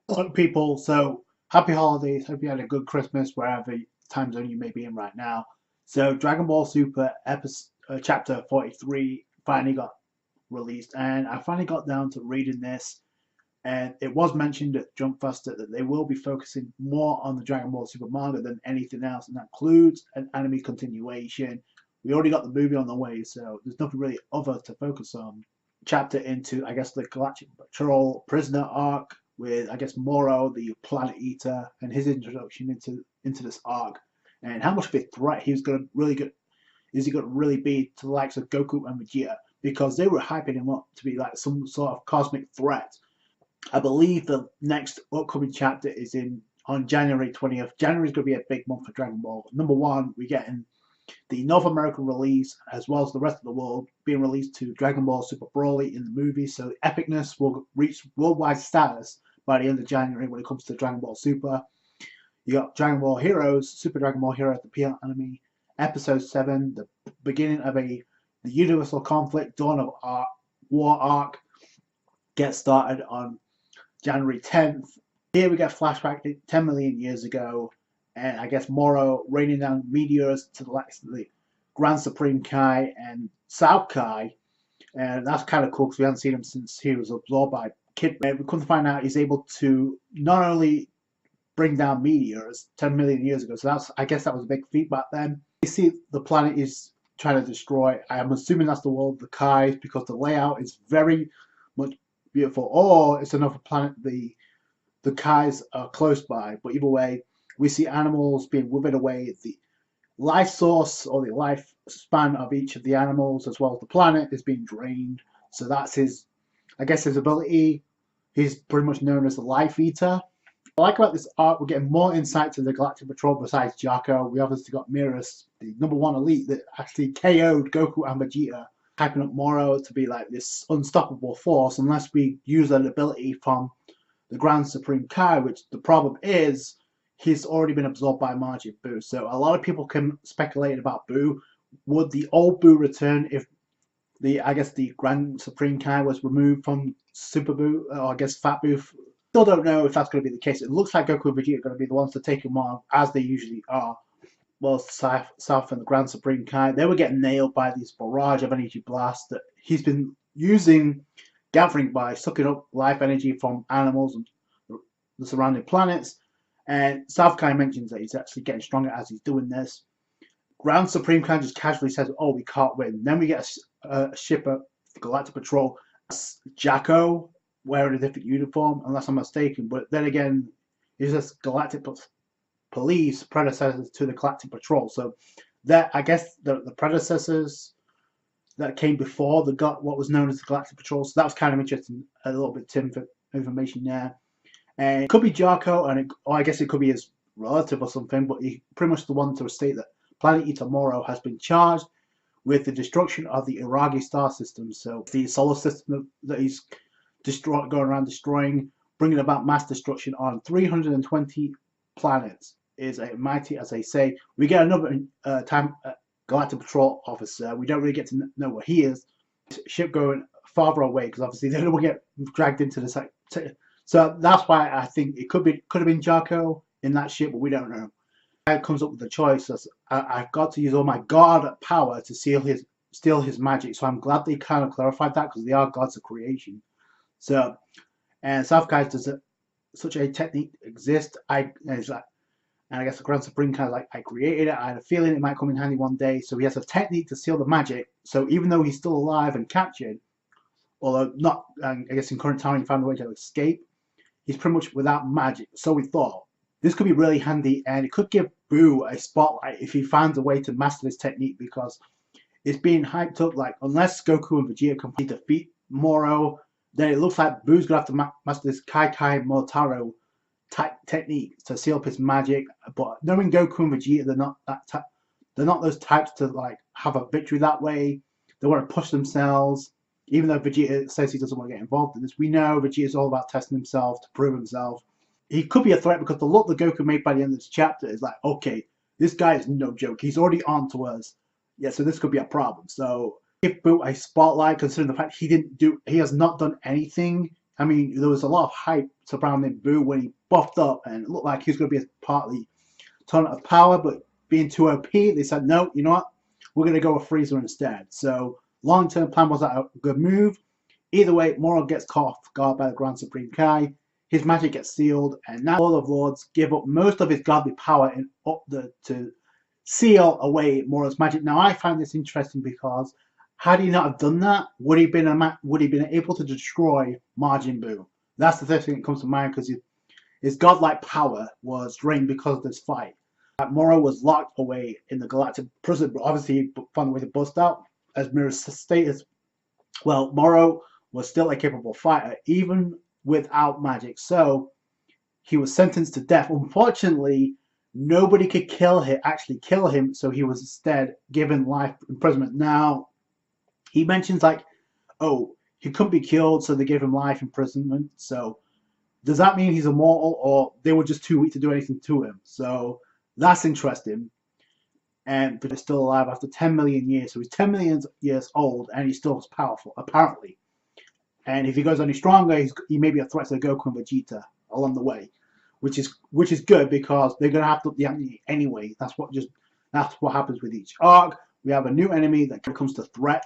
Look, people, so happy holidays. Hope you had a good Christmas wherever time zone you may be in right now. So, Dragon Ball Super episode, chapter 43 finally got released, and I finally got down to reading this. And it was mentioned at Jump Faster that they will be focusing more on the Dragon Ball Super manga than anything else, and that includes an anime continuation. We already got the movie on the way, so there's nothing really other to focus on. Chapter into, I guess, the Galactic Patrol Prisoner Arc with, I guess, Moro, the Planet Eater, and his introduction into this arc, and how much of a threat he was going to really good is he going to really be to the likes of Goku and Vegeta, because they were hyping him up to be like some sort of cosmic threat. I believe the next upcoming chapter is in on January 20th. January is going to be a big month for Dragon Ball. Number one, we're getting the North American release, as well as the rest of the world, being released to Dragon Ball Super Broly in the movie. So epicness will reach worldwide status by the end of January when it comes to Dragon Ball Super. You got Dragon Ball Heroes, Super Dragon Ball Heroes, the PL anime, Episode 7, the beginning of the Universal Conflict, Dawn of War arc, gets started on January 10th. Here we get flashback 10 million years ago, and I guess Moro raining down meteors to the likes of the Grand Supreme Kai and South Kai, and that's kind of cool because we haven't seen him since he was absorbed by Kid. We come to find out he's able to not only bring down meteors 10 million years ago, so that's, I guess that was a big feat back then. You see the planet is trying to destroy. I'm assuming that's the world of the Kais because the layout is very much beautiful, or it's another planet the Kais are close by. But either way, we see animals being withered away. The life source or the life span of each of the animals, as well as the planet, is being drained. So that's his, I guess, his ability. He's pretty much known as the Life Eater. I like about this art, we're getting more insight to the Galactic Patrol besides Jocko. We obviously got Mirrors, the number one elite that actually KO'd Goku and Vegeta, hyping up Moro to be like this unstoppable force unless we use an ability from the Grand Supreme Kai, which the problem is he's already been absorbed by Majin Buu. So a lot of people can speculate about Buu. Would the old Buu return if I guess the Grand Supreme Kai was removed from Super Buu, or I guess Fat Buu? Still don't know if that's going to be the case. It looks like Goku and Vegeta are going to be the ones to take him on, as they usually are. Well, South and the Grand Supreme Kai, they were getting nailed by this barrage of energy blasts that he's been using, gathering by sucking up life energy from animals and the surrounding planets. And South Kai mentions that he's actually getting stronger as he's doing this. Grand Supreme Kai just casually says, "Oh, we can't win." Then we get a ship of Galactic Patrol, Jacko, wearing a different uniform, unless I'm mistaken. But then again, he's just Galactic Police predecessors to the Galactic Patrol. So that, I guess, the predecessors that came before the got what was known as the Galactic Patrol. So that was kind of interesting. A little bit of information there. And it could be Jarko, or I guess it could be his relative or something. But he pretty much the one to state that Planet Eater Moro has been charged with the destruction of the Iragi star system. So the solar system that he's going around destroying, bringing about mass destruction on 320 planets, is a mighty, as they say. We get another Galactic Patrol officer. We don't really get to know what he is. Ship going farther away because obviously they don't want to get dragged into the. So that's why I think it could have been Jarko in that ship, but we don't know. It comes up with the choice. I've got to use all my god power to steal his magic. So I'm glad they kind of clarified that because they are gods of creation. So, and South Guys, does such a technique exist? And I guess the Grand Supreme kind of like, I created it. I had a feeling it might come in handy one day. So he has a technique to seal the magic. So even though he's still alive and captured, although not, I guess in current time he found a way to escape, he's pretty much without magic. So we thought this could be really handy, and it could give Buu a spotlight if he finds a way to master this technique, because it's being hyped up like unless Goku and Vegeta completely defeat Moro, then it looks like Buu's gonna have to master this Kai Kai Motaro type technique to seal up his magic. But knowing Goku and Vegeta, they're not those types to like have a victory that way. They want to push themselves. Even though Vegeta says he doesn't want to get involved in this, we know Vegeta is all about testing himself to prove himself. He could be a threat because the look that Goku made by the end of this chapter is like, okay, this guy is no joke. He's already on to us. Yeah, so this could be a problem. So give Buu a spotlight, considering the fact he has not done anything I mean, there was a lot of hype surrounding Boo when he buffed up and it looked like he was going to be a part of the Tournament of Power, but being too OP, they said, no, you know what? We're going to go with Frieza instead. So, long-term plan was that a good move. Either way, Moro gets caught off guard by the Grand Supreme Kai. His magic gets sealed, and now Lord of Lords give up most of his godly power to seal away Moro's magic. Now, I find this interesting because had he not have done that, would he been able to destroy Majin Buu? That's the first thing that comes to mind because his godlike power was drained because of this fight. Moro was locked away in the Galactic Prison, but obviously he found a way to bust out. As Mirror's stated, well, Moro was still a capable fighter, even without magic. So he was sentenced to death. Unfortunately, nobody could actually kill him, so he was instead given life imprisonment. Now, he mentions like, oh, he couldn't be killed, so they gave him life imprisonment. So does that mean he's immortal, or they were just too weak to do anything to him? So that's interesting. But he's still alive after 10 million years. So he's 10 million years old, and he's still as powerful, apparently. And if he goes any stronger, he may be a threat to Goku and Vegeta along the way, which is good because they're gonna have to the enemy anyway. That's what happens with each arc. We have a new enemy that comes to threat.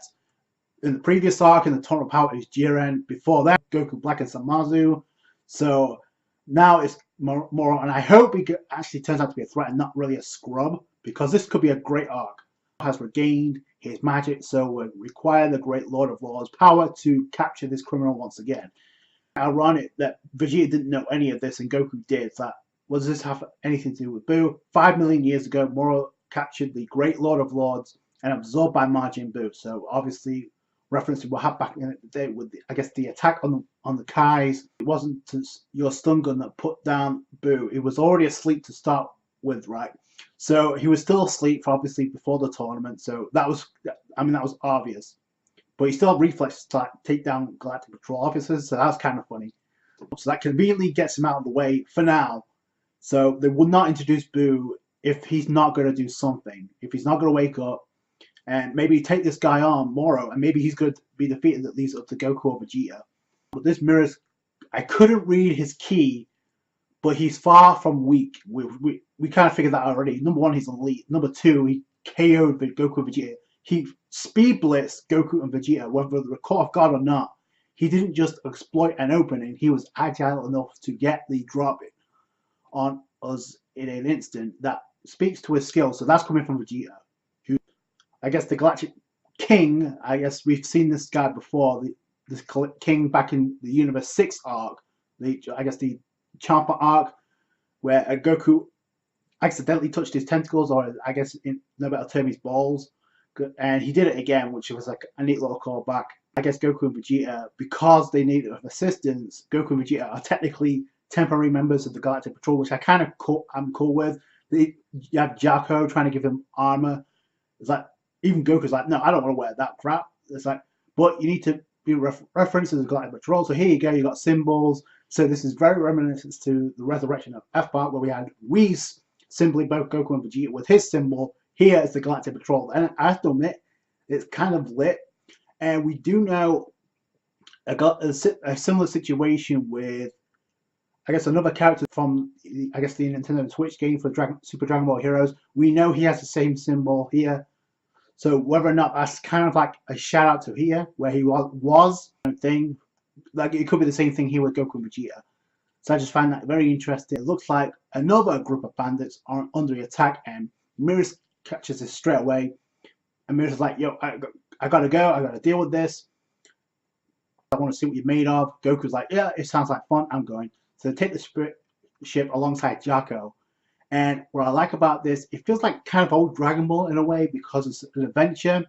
In the previous arc, in the Tournament of Power, is Jiren. Before that, Goku Black and Samazu. So now it's Moro, and I hope he actually turns out to be a threat and not really a scrub, because this could be a great arc. Has regained his magic, so we require the great Lord of Lords power to capture this criminal once again. Ironic that Vegeta didn't know any of this and Goku did. That does this have anything to do with Buu? 5 million years ago, Moro captured the great Lord of Lords and absorbed by Majin Buu. So obviously, reference to what happened back in the day with the attack on the Kais. It wasn't your stun gun that put down Buu. It was already asleep to start with, right? So he was still asleep, obviously, before the tournament. So that was obvious. But he still had reflexes to take down Galactic Patrol officers. So that was kind of funny. So that conveniently gets him out of the way for now. So they will not introduce Buu if he's not going to do something. If he's not going to wake up and maybe take this guy on, Moro, and maybe he's going to be defeated that leads up to Goku or Vegeta. But this mirrors, I couldn't read his ki, but he's far from weak. We kind of figured that already. Number one, he's elite. Number two, he KO'd Goku and Vegeta. He speed blitzed Goku and Vegeta, whether they were caught off guard or not. He didn't just exploit an opening. He was agile enough to get the drop on us in an instant. That speaks to his skill. So that's coming from Vegeta, who, I guess, the Galactic King. I guess we've seen this guy before. This King back in the Universe 6 arc. The Champa arc, where Goku accidentally touched his tentacles, or I guess in no better term, his balls, and he did it again, which was like a neat little callback. I guess Goku and Vegeta, because they needed assistance, Goku and Vegeta are technically temporary members of the Galactic Patrol, which I'm cool with. You have Jacko trying to give him armor. It's like, even Goku's like, no, I don't want to wear that crap. It's like, but you need to be referenced to the Galactic Patrol. So here you go, you got symbols. So this is very reminiscent to the resurrection of F-Part, where we had Whis symboling both Goku and Vegeta with his symbol. Here is the Galactic Patrol. And I have to admit, it's kind of lit. And we do know a similar situation with, I guess, another character from, I guess, the Nintendo Switch game for Super Dragon Ball Heroes. We know he has the same symbol here. So whether or not that's kind of like a shout out to here, where he was thing, like it could be the same thing here with Goku and Vegeta. So I just find that very interesting. It looks like another group of bandits are under attack, and Mirrors catches this straight away. And Mirrors is like, yo, I gotta go, I gotta deal with this. I want to see what you're made of. Goku's like, yeah, it sounds like fun, I'm going. So they take the spirit ship alongside Jacko. And what I like about this, it feels like kind of old Dragon Ball in a way, because it's an adventure.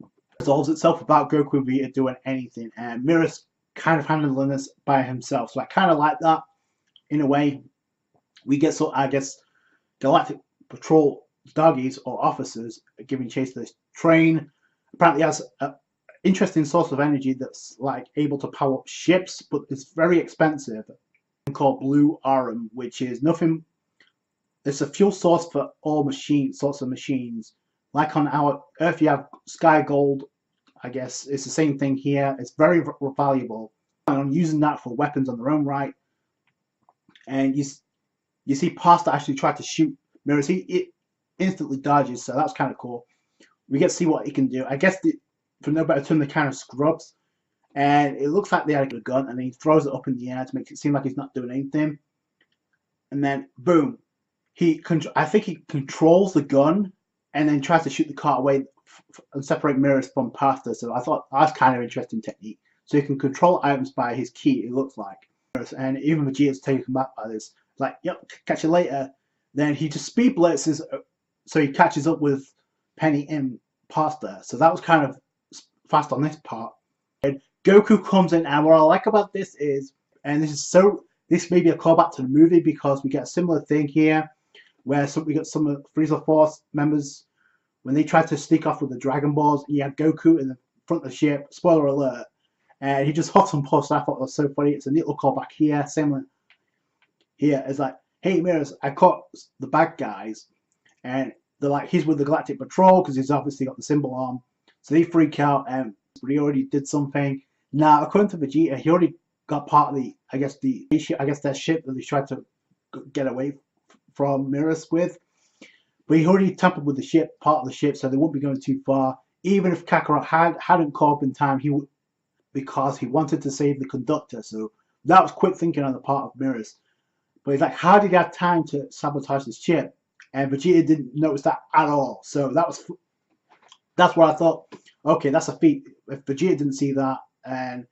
It resolves itself without Goku and Vegeta doing anything. And Mirrors kind of handling this by himself. So I kind of like that in a way. We get, so I guess, Galactic Patrol doggies or officers giving chase to this train. Apparently has an interesting source of energy that's like able to power up ships, but it's very expensive. Called Blue Arum, which is nothing. It's a fuel source for all sorts of machines. Like on our Earth, you have Sky Gold. I guess it's the same thing here. It's very valuable. On on using that for weapons on their own right. And you see Pasta actually try to shoot Mirrors. It instantly dodges, so that's kind of cool. We get to see what he can do. I guess for no better term, they kind of scrubs. And it looks like they had a gun, and he throws it up in the air to make it seem like he's not doing anything. And then, boom. I think he controls the gun and then tries to shoot the cart away and separate Mirrors from Pasta. So I thought that's kind of an interesting technique. So he can control items by his key, it looks like. And even Vegeta's taken back by this. Like, yep, catch you later. Then he just speed blitzes, so he catches up with Penny and Pasta. So that was kind of fast on this part. And Goku comes in, and what I like about this is, and this may be a callback to the movie because we get a similar thing here, where we got some of Frieza Force members when they tried to sneak off with the Dragon Balls. You had Goku in the front of the ship. Spoiler alert. And he just hops and posts. I thought it was so funny. It's a neat little callback here. Same one here. It's like, hey Mirrors, I caught the bad guys, and they're like, he's with the Galactic Patrol because he's obviously got the symbol on. So they freak out, and he already did something. Now, according to Vegeta, he already got part of their ship that they tried to get away from Mirrors with. But he already tampered with the ship, part of the ship, so they won't be going too far. Even if Kakarot hadn't caught up in time, he would, because he wanted to save the conductor. So that was quick thinking on the part of Mirrors. But he's like, how did he have time to sabotage this ship? And Vegeta didn't notice that at all. So that's where I thought, okay, that's a feat. If Vegeta didn't see that, and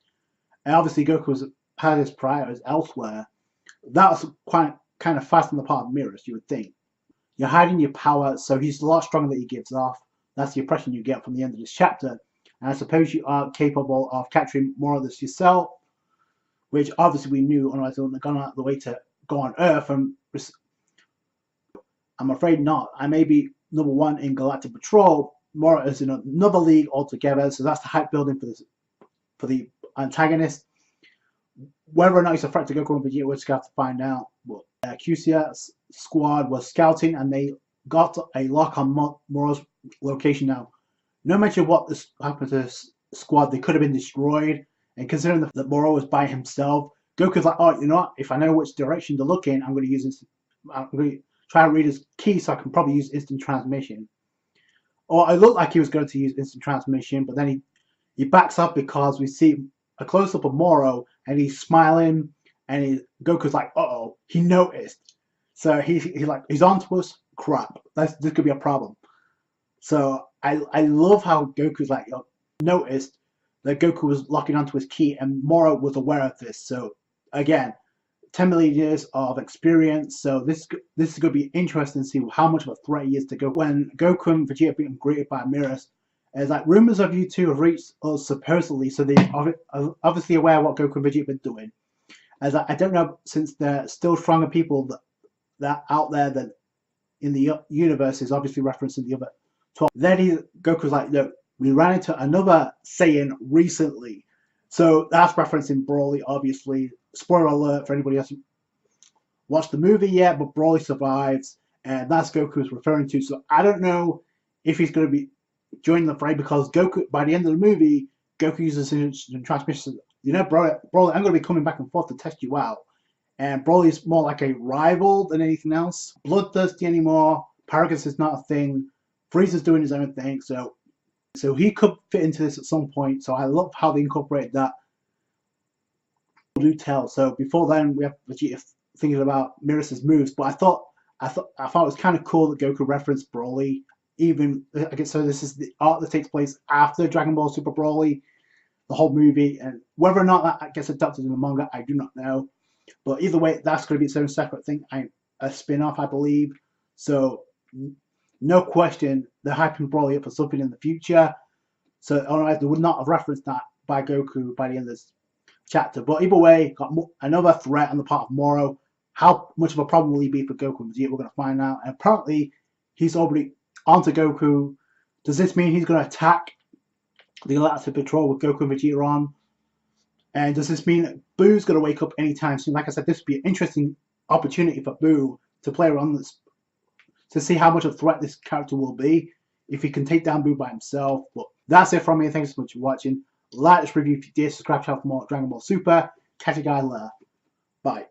obviously Goku had his priorities elsewhere, that was quite kind of fast on the part of Mirrors, you would think. You're hiding your power, so he's a lot stronger than he gives off. That's the impression you get from the end of this chapter. And I suppose you are capable of capturing more of this yourself, which obviously we knew, otherwise they wouldn't have gone out of the way to go on Earth. And I'm afraid not. I may be #1 in Galactic Patrol. Moro is in another league altogether, so that's the hype building for the antagonist. Whether or not he's a threat to Goku and Vegeta, we're just going to have to find out. But QCS squad was scouting, and they got a lock on Moro's location now. No matter what this happened to this squad, they could have been destroyed. And considering that Moro was by himself, Goku's like, oh, you know what? If I know which direction to look in, I'm going to try to read his key, so I can probably use instant transmission. Or it looked like he was going to use instant transmission, but then he backs up because we see a close up of Moro, and he's smiling, and Goku's like, uh-oh, he noticed. So he's like, he's on to us. Crap, this could be a problem. So I love how Goku's like, noticed that Goku was locking onto his key, and Moro was aware of this. So again, 10 million years of experience. So this is going to be interesting to see how much of a threat he is to Goku. When Goku and Vegeta are being greeted by Mirrors, it's like rumors of you two have reached us supposedly, so they're obviously aware of what Goku and Vegeta have been doing. As I don't know, since they're still stronger people that out there than in the universe is obviously referencing the other 12. Then Goku's like, look, we ran into another Saiyan recently. So that's referencing Broly, obviously. Spoiler alert for anybody else who watched the movie yet, but Broly survives, and that's Goku's referring to. So I don't know if he's going to be joining the fray, because Goku, by the end of the movie, Goku uses instant transmission. You know, Broly, I'm going to be coming back and forth to test you out. And Broly's more like a rival than anything else. Bloodthirsty anymore. Paragus is not a thing. Frieza's doing his own thing. So he could fit into this at some point. So I love how they incorporate that. Do tell. So before then, we have Vegeta thinking about Mirrors' moves. But I thought it was kind of cool that Goku referenced Broly. Even I guess so. This is the arc that takes place after Dragon Ball Super Broly, the whole movie, and whether or not that gets adapted in the manga, I do not know. But either way, that's going to be its own separate thing, a spin-off, I believe. So no question, they're hyping Broly up for something in the future. So otherwise, they would not have referenced that by Goku by the end of this chapter. But either way, got another threat on the part of Moro. How much of a problem will he be for Goku and Vegeta? We're going to find out. And apparently, he's already onto Goku. Does this mean he's going to attack the Galactic Patrol with Goku and Vegeta on? And does this mean Boo's going to wake up anytime soon? Like I said, this would be an interesting opportunity for Boo to play around this, to see how much of a threat this character will be, if he can take down Boo by himself. But that's it from me. Thanks so much for watching. Like this review if you did. Subscribe to for more Dragon Ball Super. Catch you guys later. Bye.